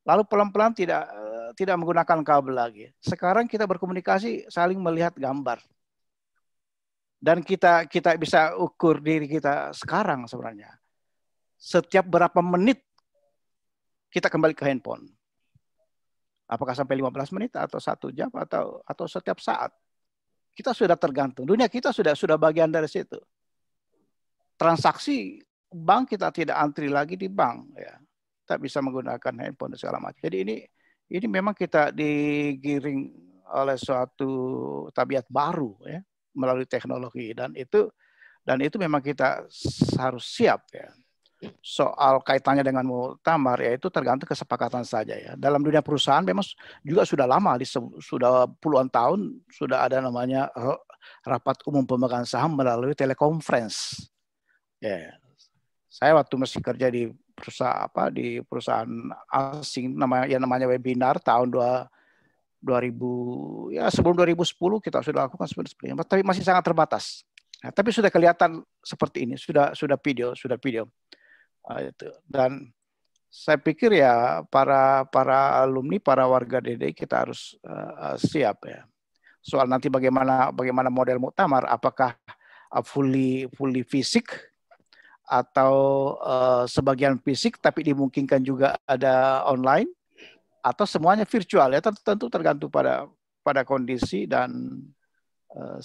Lalu pelan-pelan tidak menggunakan kabel lagi. Sekarang kita berkomunikasi saling melihat gambar. Dan kita bisa ukur diri kita sekarang sebenarnya. Setiap berapa menit kita kembali ke handphone. Apakah sampai 15 menit atau 1 jam atau setiap saat. Kita sudah tergantung. Dunia kita sudah bagian dari situ. Transaksi bank kita tidak antri lagi di bank, ya. Kita bisa menggunakan handphone dan segala macam. Jadi ini memang kita digiring oleh suatu tabiat baru, ya, melalui teknologi, dan itu memang kita harus siap, ya. Soal kaitannya dengan muktamar, ya itu tergantung kesepakatan saja, ya. Dalam dunia perusahaan memang juga sudah lama, sudah puluhan tahun sudah ada namanya rapat umum pemegang saham melalui telekonferensi. Ya. Saya waktu masih kerja di perusahaan asing namanya webinar tahun 2000, ya sebelum 2010 kita sudah lakukan seperti ini, tapi masih sangat terbatas. Nah, tapi sudah kelihatan seperti ini, sudah video. Itu. Dan saya pikir ya para alumni, para warga DDI kita harus siap, ya. Soal nanti bagaimana model muktamar, apakah fully fisik atau sebagian fisik tapi dimungkinkan juga ada online, atau semuanya virtual, ya. Tentu tergantung pada kondisi dan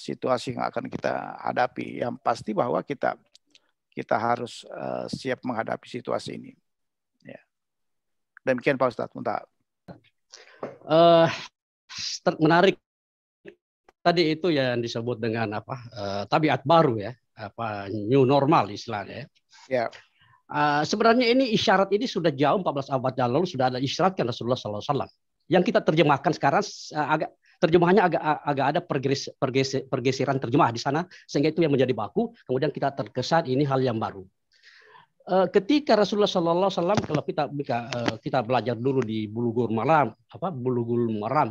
situasi yang akan kita hadapi. Yang pasti bahwa kita harus siap menghadapi situasi ini, ya. Demikian Pak Ustadz Muntaha. Menarik tadi itu yang disebut dengan tabiat baru, ya, new normal istilahnya, ya. Sebenarnya ini isyarat ini sudah jauh 14 abad yang lalu sudah ada isyaratkan Rasulullah SAW. Yang kita terjemahkan sekarang agak terjemahannya agak ada pergeseran terjemah di sana, sehingga itu yang menjadi baku. Kemudian kita terkesan ini hal yang baru. Ketika Rasulullah SAW, kalau kita belajar dulu di Bulughul Maram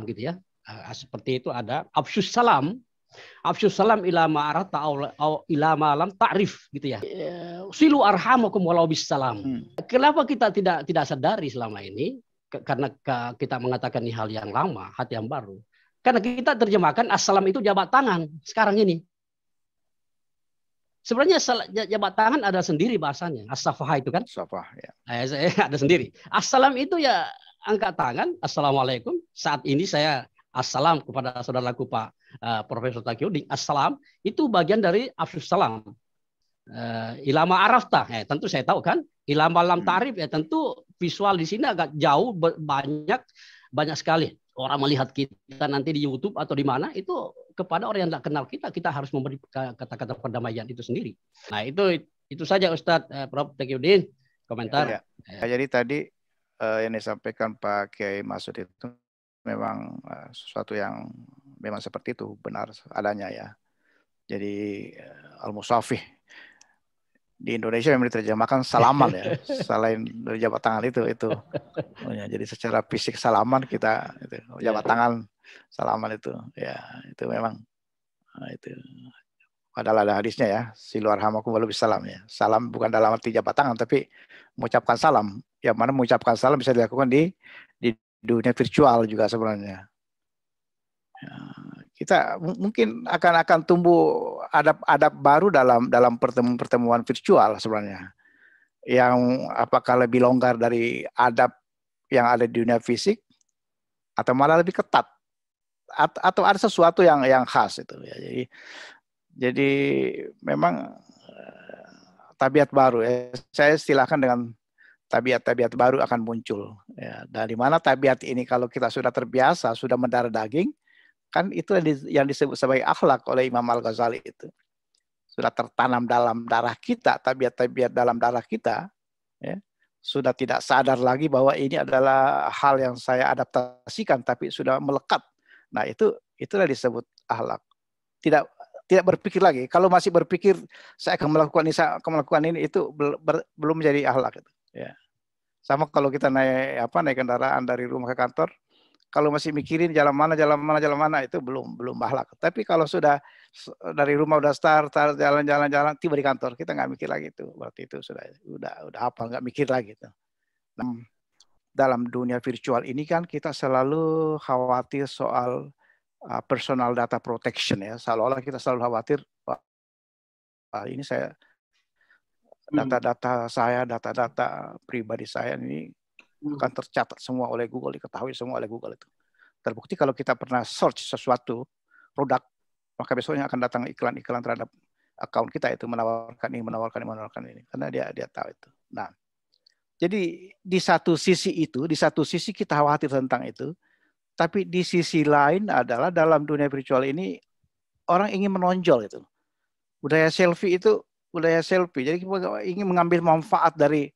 gitu ya, seperti itu ada afsyus salam ila ma'arata ila ma'alam ta'rif gitu ya. Silu arhamakum walau bis salam. Kenapa kita tidak sadari selama ini? Karena kita mengatakan ini hal yang lama, hal yang baru. Karena kita terjemahkan assalam itu jabat tangan sekarang ini. Sebenarnya jabat tangan ada sendiri bahasanya. As-safah itu kan? Safah, ya. Ada sendiri. Assalam itu ya angkat tangan. Assalamualaikum. Saat ini saya assalam kepada saudaraku Pak Profesor Taqiyuddin. Assalam itu bagian dari afsyus salam. Ilama arafta. Tentu saya tahu kan. Ilama lam ta'rif ya tentu visual di sini agak jauh, banyak sekali. Orang melihat kita nanti di YouTube atau di mana, itu kepada orang yang tidak kenal kita harus memberi kata-kata perdamaian itu sendiri. Nah itu saja Ustadz Prof. Taqiyuddin komentar. Jadi tadi yang disampaikan Pak Kiai Masud itu memang sesuatu yang memang seperti itu, benar adanya ya. Jadi al-musafih di Indonesia memang diterjemahkan salaman ya, selain dari jabat tangan itu. Jadi secara fisik salaman kita, itu, jabat tangan salaman itu, ya itu memang itu. Padahal ada hadisnya ya, silu arhamakum walau bisalam ya. Salam bukan dalam arti jabat tangan, tapi mengucapkan salam. Yang mana mengucapkan salam bisa dilakukan di dunia virtual juga sebenarnya. Ya, kita mungkin akan tumbuh adab baru dalam pertemuan virtual sebenarnya, yang apakah lebih longgar dari adab yang ada di dunia fisik atau malah lebih ketat, atau ada sesuatu yang khas itu ya. Jadi memang tabiat baru ya, saya istilahkan dengan tabiat baru akan muncul ya. Dari mana tabiat ini kalau kita sudah terbiasa, sudah mendarah daging, kan itu yang disebut sebagai akhlak oleh Imam Al-Ghazali itu. Sudah tertanam dalam darah kita, tabiat-tabiat dalam darah kita, ya. Sudah tidak sadar lagi bahwa ini adalah hal yang saya adaptasikan, tapi sudah melekat. Nah itulah disebut akhlak. Tidak berpikir lagi. Kalau masih berpikir saya akan melakukan ini, itu belum menjadi akhlak itu. Ya. Sama kalau kita naik kendaraan dari rumah ke kantor. Kalau masih mikirin jalan mana itu belum akhlak. Tapi kalau sudah dari rumah udah start jalan tiba di kantor, kita nggak mikir lagi itu. Berarti itu udah hafal, nggak mikir lagi itu. Nah, dalam dunia virtual ini kan kita selalu khawatir soal personal data protection ya. Seolah-olah kita selalu khawatir ini data pribadi saya ini akan tercatat semua oleh Google, diketahui semua oleh Google itu. Terbukti kalau kita pernah search sesuatu produk, maka besoknya akan datang iklan-iklan terhadap akun kita itu, menawarkan ini, karena dia tahu itu. Nah, jadi di satu sisi kita khawatir tentang itu, tapi di sisi lain adalah dalam dunia virtual ini orang ingin menonjol itu. Budaya selfie. Jadi kita ingin mengambil manfaat dari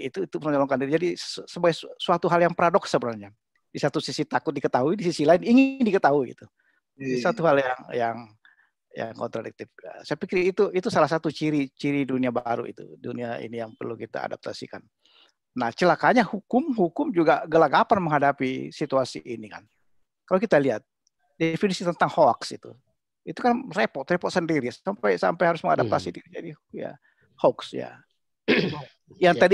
itu menonjolkan diri. Jadi sebagai suatu hal yang paradoks sebenarnya. Di satu sisi takut diketahui, di sisi lain ingin diketahui gitu. Di satu hal yang kontradiktif. Saya pikir itu salah satu ciri dunia baru itu, dunia ini yang perlu kita adaptasikan. Nah, celakanya hukum juga gelagapan menghadapi situasi ini kan. Kalau kita lihat definisi tentang hoax itu kan repot sendiri sampai harus mengadaptasi diri jadi ya hoax ya. Yang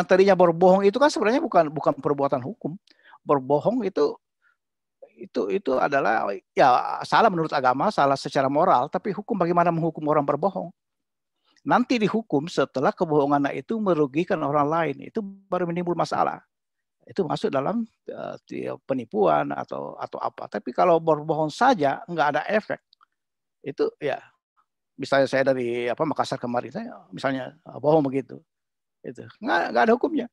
tadinya berbohong itu kan sebenarnya bukan perbuatan hukum. Berbohong itu adalah ya salah menurut agama, salah secara moral, tapi hukum bagaimana menghukum orang berbohong? Nanti dihukum setelah kebohongan itu merugikan orang lain, itu baru menimbul masalah. Itu masuk dalam penipuan atau apa. Tapi kalau berbohong saja nggak ada efek, itu ya misalnya saya dari Makassar kemarin, saya misalnya bohong begitu, itu nggak ada hukumnya.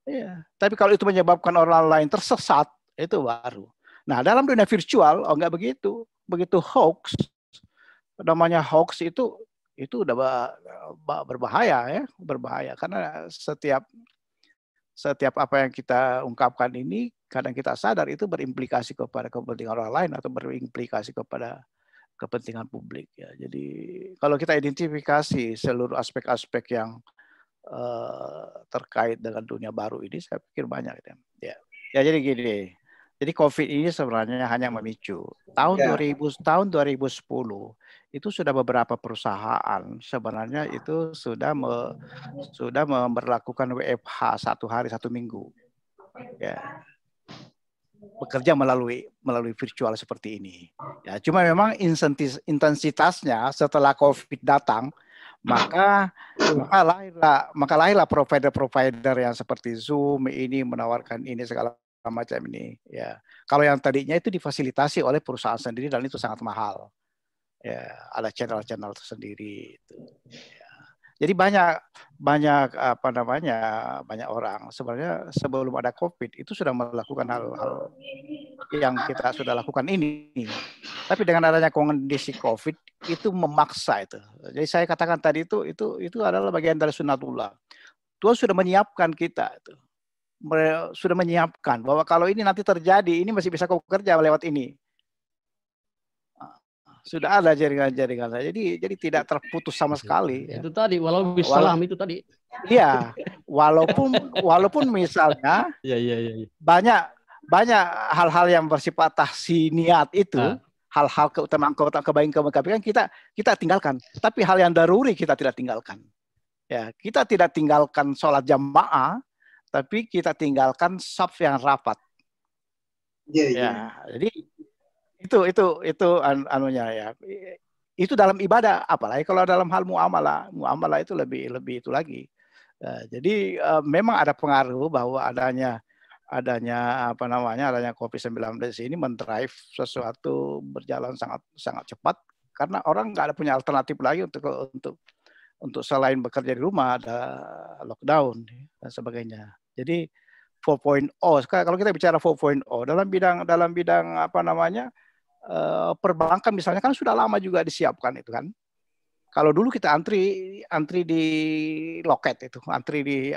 Ya. Tapi kalau itu menyebabkan orang lain tersesat, itu baru. Nah, dalam dunia virtual nggak begitu. Begitu hoax, namanya hoax itu udah berbahaya ya, berbahaya karena setiap apa yang kita ungkapkan ini kadang kita sadar itu berimplikasi kepada kepentingan orang lain atau berimplikasi kepada kepentingan publik ya. Jadi kalau kita identifikasi seluruh aspek-aspek yang terkait dengan dunia baru ini, saya pikir banyak ya. Ya jadi gini. Jadi COVID ini sebenarnya hanya memicu. Tahun 2010 itu sudah beberapa perusahaan sebenarnya itu sudah memberlakukan WFH 1 hari 1 minggu. Ya. Bekerja melalui virtual seperti ini. Ya, cuma memang intensitasnya setelah COVID datang, maka lahirlah provider-provider yang seperti Zoom ini menawarkan ini segala macam ini. Ya, kalau yang tadinya itu difasilitasi oleh perusahaan sendiri dan itu sangat mahal. Ya, ada channel-channel tersendiri. Itu. Ya. Jadi banyak orang sebenarnya sebelum ada COVID itu sudah melakukan hal-hal yang kita sudah lakukan ini. Tapi dengan adanya kondisi COVID itu memaksa itu. Jadi saya katakan tadi itu adalah bagian dari sunnatullah. Tuhan sudah menyiapkan kita itu. Sudah menyiapkan bahwa kalau ini nanti terjadi ini masih bisa kau kerja lewat ini. Sudah ada jaringan-jaringan. Jadi tidak terputus sama sekali. Itu tadi walau bisalam itu tadi. Iya, walaupun misalnya banyak hal-hal yang bersifat tahsiniat itu, hal-hal keutamaan kebaikan kita tinggalkan. Tapi hal yang daruri kita tidak tinggalkan. Ya, kita tidak tinggalkan sholat jamaah, tapi kita tinggalkan shaf yang rapat. Ya, jadi itu anunya ya. Itu dalam ibadah, apalagi kalau dalam hal muamalah itu lebih itu lagi. Jadi memang ada pengaruh bahwa adanya COVID-19 ini mendrive sesuatu berjalan sangat cepat karena orang nggak ada punya alternatif lagi untuk selain bekerja di rumah, ada lockdown dan sebagainya. Jadi 4.0 kalau kita bicara 4.0 dalam bidang perbankan misalnya kan sudah lama juga disiapkan itu kan. Kalau dulu kita antri di loket itu, antri di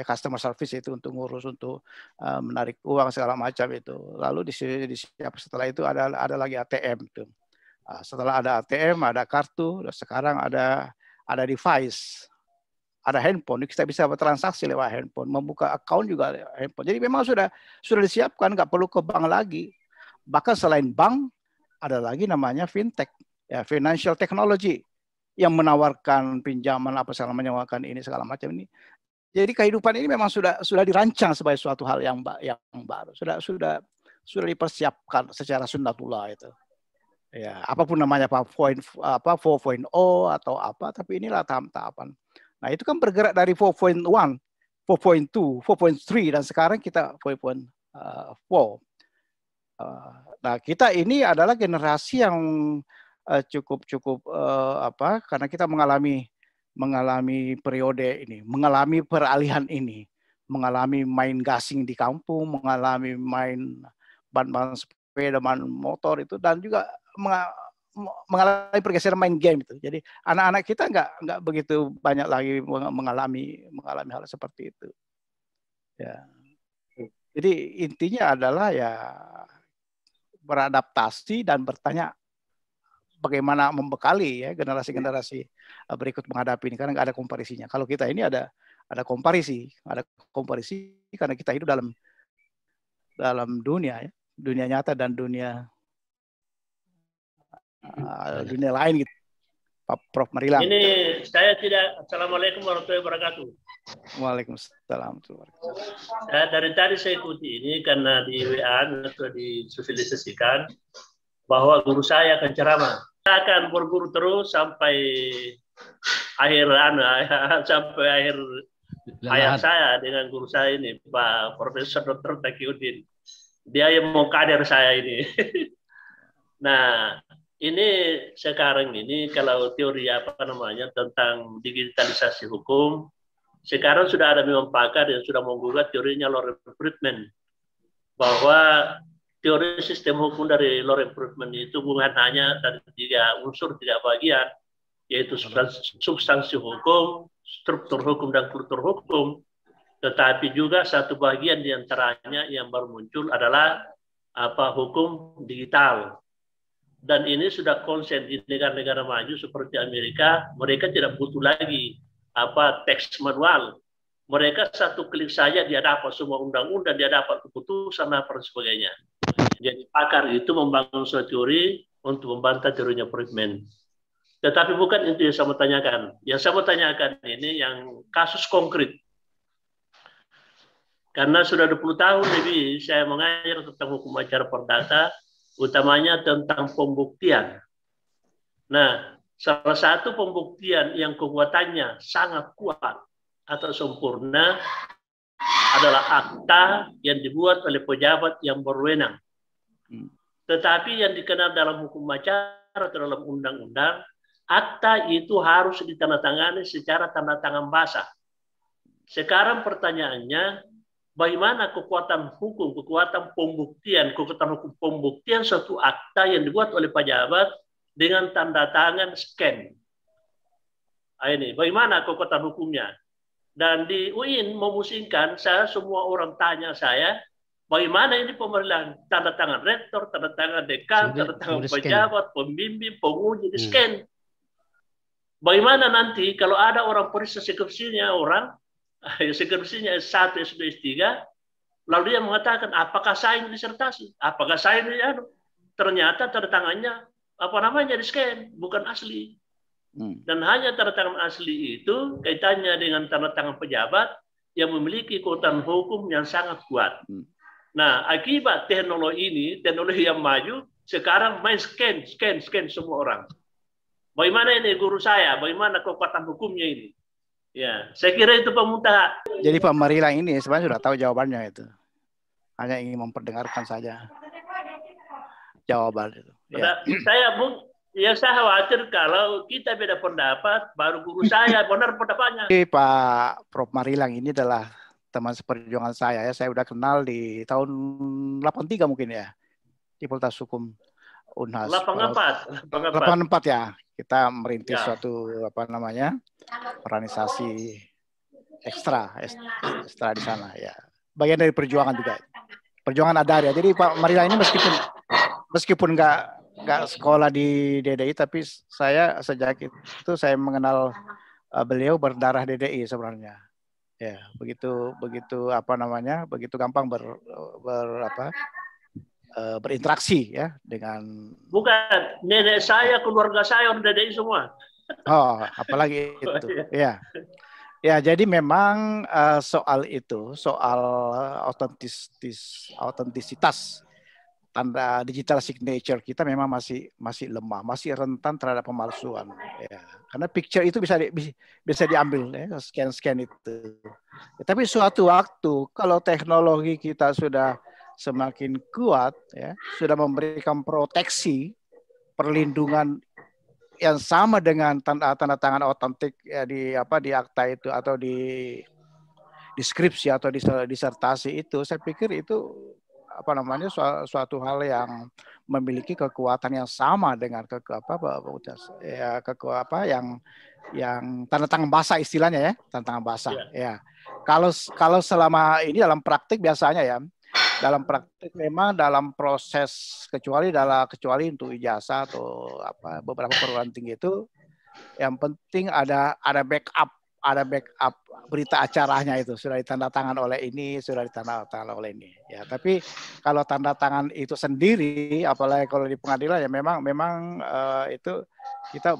customer service itu untuk ngurus menarik uang segala macam itu. Lalu disiap setelah itu ada lagi ATM itu. Setelah ada ATM, ada kartu, sekarang ada device. Ada handphone, kita bisa bertransaksi lewat handphone, membuka account juga handphone. Jadi memang sudah disiapkan, nggak perlu ke bank lagi. Bahkan selain bank, ada lagi namanya fintech, ya financial technology, yang menawarkan pinjaman menawarkan ini segala macam ini. Jadi kehidupan ini memang sudah dirancang sebagai suatu hal yang baru, sudah dipersiapkan secara sunnatullah itu. Ya, apapun namanya 4.0 atau apa, tapi inilah tahap-tahapan. Nah, itu kan bergerak dari 4.1, 4.2, 4.3 dan sekarang kita 4.4. Nah, kita ini adalah generasi yang cukup karena kita mengalami periode ini, mengalami peralihan ini, mengalami main gasing di kampung, mengalami main ban sepeda, ban motor itu, dan juga mengalami pergeseran main game itu. Jadi anak-anak kita nggak begitu banyak lagi mengalami hal seperti itu. Ya. Jadi intinya adalah ya beradaptasi dan bertanya bagaimana membekali ya generasi-generasi berikut menghadapi ini, karena nggak ada komparisinya. Kalau kita ini ada komparisi karena kita hidup dalam dunia ya, dunia nyata dan dunia lain gitu. Pak Prof Marilang. Ini saya tidak. Assalamualaikum warahmatullahi wabarakatuh. Waalaikumsalam. Dari tadi saya ikuti ini karena di WA atau disosialisasikan bahwa guru saya akan ceramah. Saya akan berguru terus sampai akhir hayat saya dengan guru saya ini, Pak Profesor Dr. Taqiyuddin. Dia yang mau kader saya ini. Nah, ini sekarang ini kalau teori tentang digitalisasi hukum, sekarang sudah ada memang pakar yang sudah menggugat teorinya law recruitment, bahwa teori sistem hukum dari law recruitment itu bukan hanya dari 3 unsur, 3 bagian, yaitu substansi hukum, struktur hukum, dan kultur hukum. Tetapi juga satu bagian diantaranya yang baru muncul adalah hukum digital. Dan ini sudah konsen di negara-negara maju seperti Amerika, mereka tidak butuh lagi teks manual. Mereka satu klik saja dia dapat semua undang-undang, dia dapat keputusan dan sebagainya. Jadi pakar itu membangun suatu teori untuk membantah teorinya Friedman. Tetapi bukan itu yang saya mau tanyakan. Yang saya mau tanyakan ini yang kasus konkret. Karena sudah 20 tahun lebih saya mengajar tentang hukum acara perdata, utamanya tentang pembuktian. Nah, salah satu pembuktian yang kekuatannya sangat kuat atau sempurna adalah akta yang dibuat oleh pejabat yang berwenang. Tetapi yang dikenal dalam hukum acara atau dalam undang-undang, akta itu harus ditandatangani secara tanda tangan basah. Sekarang pertanyaannya, bagaimana kekuatan hukum, kekuatan hukum pembuktian suatu akta yang dibuat oleh pejabat dengan tanda tangan scan. Ini bagaimana kekuatan hukumnya? Dan di UIN memusingkan, semua orang tanya saya, bagaimana ini pemerintahan, tanda tangan rektor, tanda tangan dekan, tanda tangan pejabat, pembimbing, penguji, di scan. Bagaimana nanti kalau ada orang periksa skripsinya skripsinya S1, S2, S3, lalu dia mengatakan, apakah saya ini disertasi? Apakah saya ini ternyata tanda tangannya di scan, bukan asli. Dan hanya tanda tangan asli itu kaitannya dengan tanda tangan pejabat yang memiliki kekuatan hukum yang sangat kuat. Nah, akibat teknologi yang maju, sekarang main scan semua orang. Bagaimana ini guru saya? Bagaimana kekuatan hukumnya ini? Ya, saya kira itu Pak Muntaha. Jadi Pak Marilang ini sebenarnya sudah tahu jawabannya itu. Hanya ingin memperdengarkan saja jawaban itu. Ya. Saya khawatir kalau kita beda pendapat, baru guru saya benar pendapatnya. Pak Prof Marilang ini adalah teman seperjuangan saya. Saya udah kenal di tahun 83 mungkin ya, di Fakultas Hukum Unhas. 84 ya. Kita merintis suatu organisasi ekstra di sana ya. Bagian dari perjuangan juga. Perjuangan Adaria. Jadi Pak Marilang ini meskipun nggak sekolah di DDI, tapi saya sejak itu saya mengenal beliau berdarah DDI sebenarnya. Ya, begitu gampang berinteraksi ya dengan. Bukan, nenek saya, keluarga saya orang DDI semua. Oh, apalagi itu. Ya. Ya, jadi memang soal autentisitas tanda digital signature kita memang masih lemah, masih rentan terhadap pemalsuan. Ya. Karena picture itu bisa diambil, ya, scan itu. Ya, tapi suatu waktu kalau teknologi kita sudah semakin kuat, ya, sudah memberikan proteksi, perlindungan yang sama dengan tanda tangan otentik ya, di akta itu atau di skripsi atau di disertasi itu, saya pikir itu suatu hal yang memiliki kekuatan yang sama dengan yang tanda tangan basah istilahnya ya, tanda tangan basah ya. Kalau selama ini dalam praktik biasanya ya, dalam praktik memang dalam proses kecuali untuk ijazah atau beberapa perguruan tinggi itu yang penting ada backup berita acaranya itu sudah ditandatangan oleh ini, sudah ditandatangan oleh ini. Ya, tapi kalau tanda tangan itu sendiri, apalagi kalau di pengadilan ya memang itu kita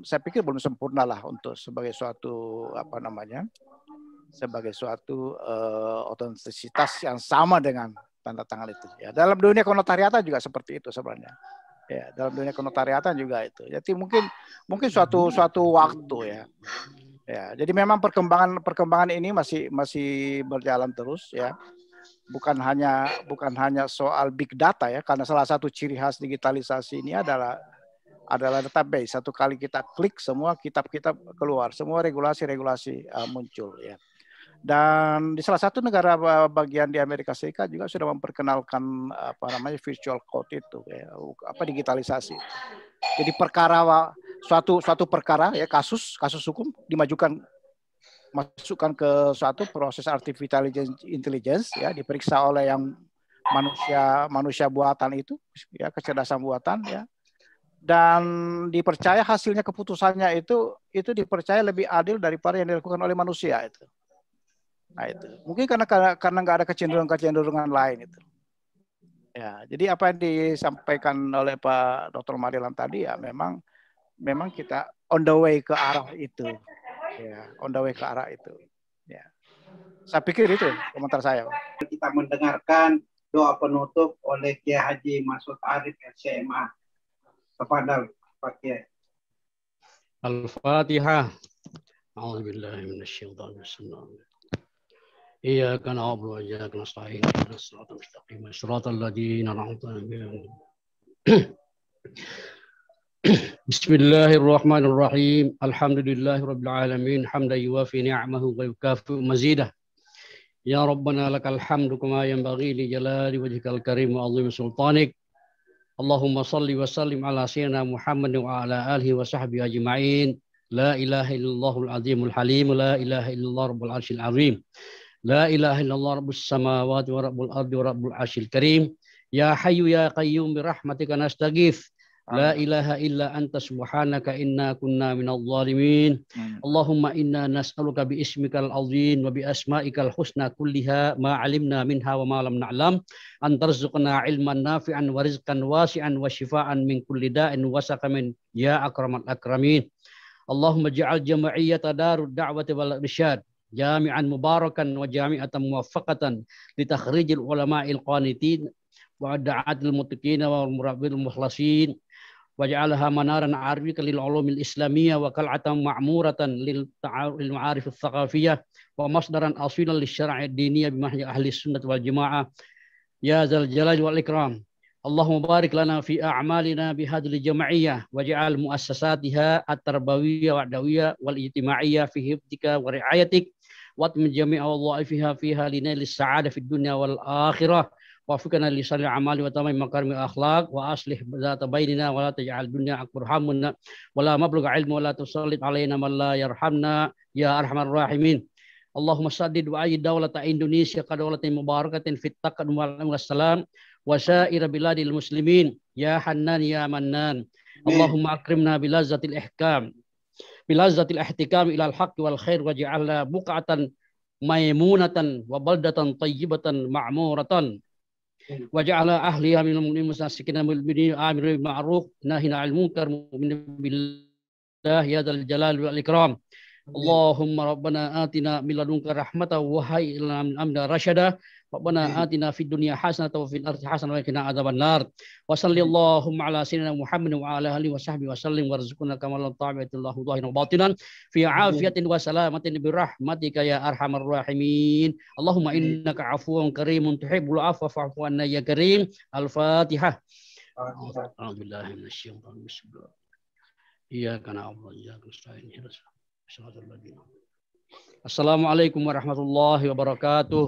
saya pikir belum sempurna lah untuk sebagai suatu otentisitas yang sama dengan tanda tangan itu. Ya, dalam dunia konotariatan juga seperti itu sebenarnya. Ya, dalam dunia konotariatan juga itu. Jadi mungkin suatu waktu ya. Ya, jadi memang perkembangan ini masih berjalan terus ya. Bukan hanya soal big data ya, karena salah satu ciri khas digitalisasi ini adalah database. Satu kali kita klik semua kitab-kitab keluar, semua regulasi muncul ya. Dan di salah satu negara bagian di Amerika Serikat juga sudah memperkenalkan virtual code itu ya, digitalisasi. Jadi suatu perkara ya, kasus hukum dimajukan masukkan ke suatu proses artificial intelligence, ya, diperiksa oleh yang manusia buatan itu, ya, kecerdasan buatan, ya, dan dipercaya hasilnya, keputusannya itu dipercaya lebih adil daripada yang dilakukan oleh manusia itu. Nah itu mungkin karena nggak ada kecenderungan lain itu. Ya, jadi apa yang disampaikan oleh Pak Dr. Marilan tadi, ya memang kita on the way ke arah itu. Ya, on the way ke arah itu. Ya. Saya pikir itu komentar saya. Kita mendengarkan doa penutup oleh Kiai Haji Masud Arif SMA. Kepada Pak Kiai. Al-Fatihah. A'udzubillahi minasyaitonir rajim. إياك نعبد وإياك نستعين اهدنا الصراط المستقيم صراط الذين أنعمت عليهم بسم الله الرحمن الرحيم الحمد لله رب العالمين حمدا يوافي نعمه ويكافئ مزيده يا ربنا لك الحمد كما ينبغي لجلال وجهك الكريم وعظيم سلطانك اللهم صل وسلم على سيدنا محمد وعلى آله وصحبه أجمعين لا إله إلا الله العظيم الحليم لا إله إلا الله رب العرش العظيم لا إله إلا الله رب السماوات ورب الأرض ورب العرش الكريم يا حي يا قيوم برحمتك نستغيث لا إله إلا أنت سبحانك إنا كنا من الظالمين اللهم إنا نسألك باسمك العظيم وبأسمائك الحسنى كلها ما علمنا منها وما لم نعلم أن ترزقنا علما نافعا ورزقا واسعا وشفاء من كل داء وسقم يا أكرم الأكرمين اللهم اجعل جمعية دار الدعوة والإرشاد جامعا مباركا وجامعة موفقة لتخريج العلماء القانتين والدعاة المتقين والمربين المخلصين واجعلها منارا عارفة للعلوم الإسلامية وقلعة معمورة للمعارف الثقافية ومصدرا أصيلا للشرع الدينية بمنهج أهل السنة والجماعة يا ذا الجلال والإكرام اللهم بارك لنا في أعمالنا بهذه الجمعية واجعل مؤسساتها التربوية والدعوية والاجتماعية في حفظك ورعايتك واتم جميع وظائفها فيها لنيل السعادة في الدنيا والآخرة وفقنا لصالح الأعمال وتمام مكارم الأخلاق وأصلح ذات بيننا ولا تجعل الدنيا أكبر همنا ولا مبلغ علم ولا تسلط علينا من لا يرحمنا يا أرحم الراحمين اللهم سدد وأيد دولة إندونيسيا كدولة مباركة في التقدم والسلام وسائر بلاد المسلمين يا حنان يا منان اللهم أكرمنا بلذة الإحكام بلذة الاحتكام إلى الحق والخير واجعلنا بقعة ميمونة وبلدة طيبة معمورة وجعل أهلها من المساكين المؤمنين آمرين بالمعروف ناهين عن المنكر مؤمنين بالله يا ذا الجلال والإكرام اللهم ربنا آتنا من لدنك رحمة وهيئ لنا من أمرنا رشدا ربنا آتنا في الدنيا حسنة وفي الآخرة حسنة وقنا عذاب النار وصلى اللهم على سيدنا محمد وعلى آله وصحبه وسلم وارزقنا كمال طاعة الله ظاهرا وباطنا في عافية وسلامة برحمتك يا أرحم الراحمين اللهم إنك عفو كريم تحب العفو فاعف عنا يا كريم الفاتحة أعوذ بالله من الشيطان الرجيم إياك نعبد وإياك نستعين Assalamualaikum warahmatullahi wabarakatuh.